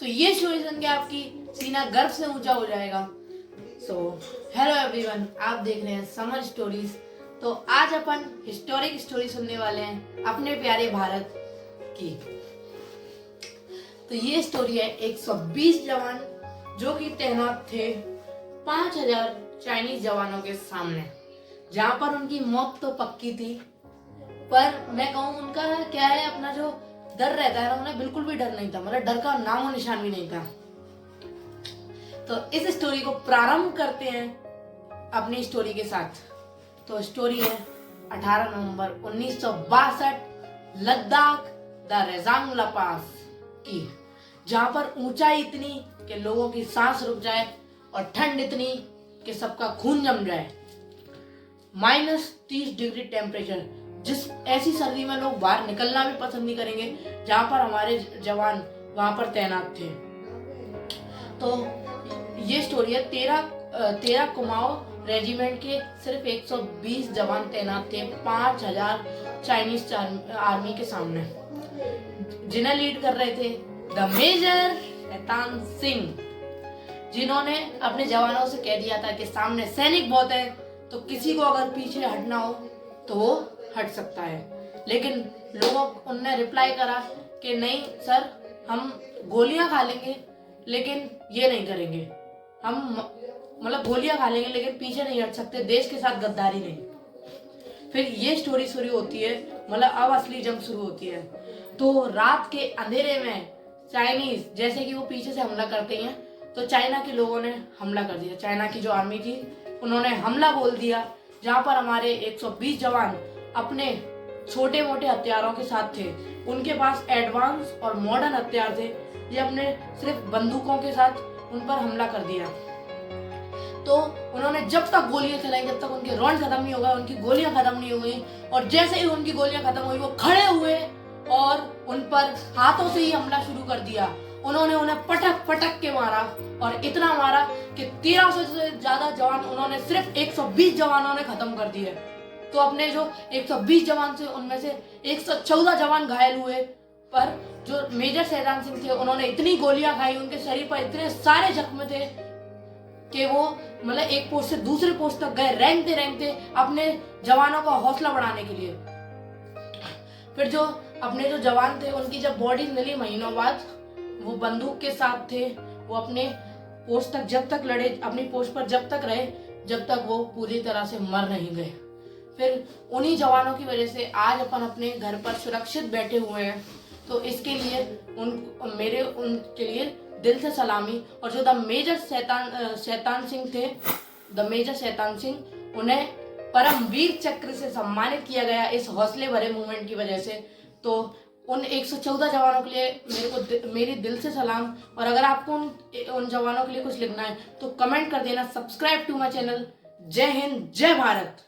तो ये स्टोरी सुन के आपकी सीना गर्व से ऊंचा हो जाएगा। सो हेलो एवरीवन, आप देख रहे हैं समर स्टोरीज। तो आज अपन हिस्टोरिक स्टोरी सुनने वाले हैं अपने प्यारे भारत की। तो ये स्टोरी है 120 जवान जो कि तैनात थे 5000 चाइनीज जवानों के सामने, जहां पर उनकी मौत तो पक्की थी। पर मैं कहूँ उनका क्या है, अपना जो डर रहता है ना, उन्हें बिल्कुल भी डर नहीं था, मतलब डर का नामो निशान भी नहीं था। तो इस स्टोरी को प्रारंभ करते हैं अपनी स्टोरी के साथ। तो स्टोरी है 18 नवंबर 1962 लद्दाख द रेजांग पास की, जहां पर ऊंचाई इतनी कि लोगों की सांस रुक जाए और ठंड इतनी कि सबका खून जम जाए। -30 डिग्री टेम्परेचर, जिस ऐसी सर्दी में लोग बाहर निकलना भी पसंद नहीं करेंगे, जहां पर हमारे जवान वहां पर तैनात थे। तो ये स्टोरी है 13 कुमाऊं रेजिमेंट के सिर्फ 120 जवान तैनात थे 5000 चाइनीज आर्मी के सामने, जिन्हें लीड कर रहे थे द मेजर शैतान सिंह, जिन्होंने अपने जवानों से कह दिया था कि सामने सैनिक बहुत है, तो किसी को अगर पीछे हटना हो तो वो हट सकता है। लेकिन उनने रिप्लाई करा कि नहीं सर, हम गोलियां खा लेंगे लेकिन ये नहीं करेंगे, हम मतलब गोलियां खा लेंगे लेकिन पीछे नहीं हट सकते, देश के साथ गद्दारी नहीं। फिर ये स्टोरी शुरू होती है, मतलब अब असली जंग शुरू होती है। तो रात के अंधेरे में चाइनीज जैसे कि वो पीछे से हमला करते हैं, तो चाइना के लोगों ने हमला कर दिया। चाइना की जो आर्मी थी उन्होंने हमला बोल दिया, जहां पर हमारे 120 जवान अपने छोटे मोटे हथियारों के साथ थे। उनके पास एडवांस और मॉडर्न हथियार थे, ये अपने सिर्फ बंदूकों के साथ उन पर हमला कर दिया। तो उन्होंने जब तक गोलियां चलाई, जब तक उनके राउंड खत्म नहीं होगा, उनकी गोलियां खत्म नहीं हो गई, और जैसे ही उनकी गोलियां खत्म हुई वो खड़े हुए और उन पर हाथों से ही हमला शुरू कर दिया। उन्होंने उन्हें पटक पटक के मारा, और इतना मारा कि 1300 से ज्यादा जवान उन्होंने सिर्फ 120 जवानों ने खत्म कर दिए। तो अपने जो 120 जवान थे उनमें से 114 जवान घायल हुए, पर जो मेजर शैतान सिंह थे उन्होंने इतनी गोलियां खाई, उनके शरीर पर इतने सारे जख्म थे कि वो मतलब एक पोस्ट से दूसरे पोस्ट तक गए, रेंगते अपने जवानों का हौसला बढ़ाने के लिए। फिर जो अपने जो जवान थे उनकी जब बॉडी मिली महीनों बाद, वो बंदूक के साथ थे, वो अपने पोस्ट तक जब तक लड़े, अपनी पोस्ट पर जब तक रहे, जब तक वो पूरी तरह से मर नहीं गए। फिर उन्हीं जवानों की वजह से आज अपन अपने घर पर सुरक्षित बैठे हुए हैं। तो इसके लिए उनके लिए दिल से सलामी। और जो द मेजर शैतान सिंह थे, द मेजर शैतान सिंह, उन्हें परमवीर चक्र से सम्मानित किया गया इस हौसले भरे मूवमेंट की वजह से। तो उन 114 जवानों के लिए मेरी दिल से सलाम। और अगर आपको उन जवानों के लिए कुछ लिखना है तो कमेंट कर देना। Subscribe to my channel. जय हिंद, जय भारत।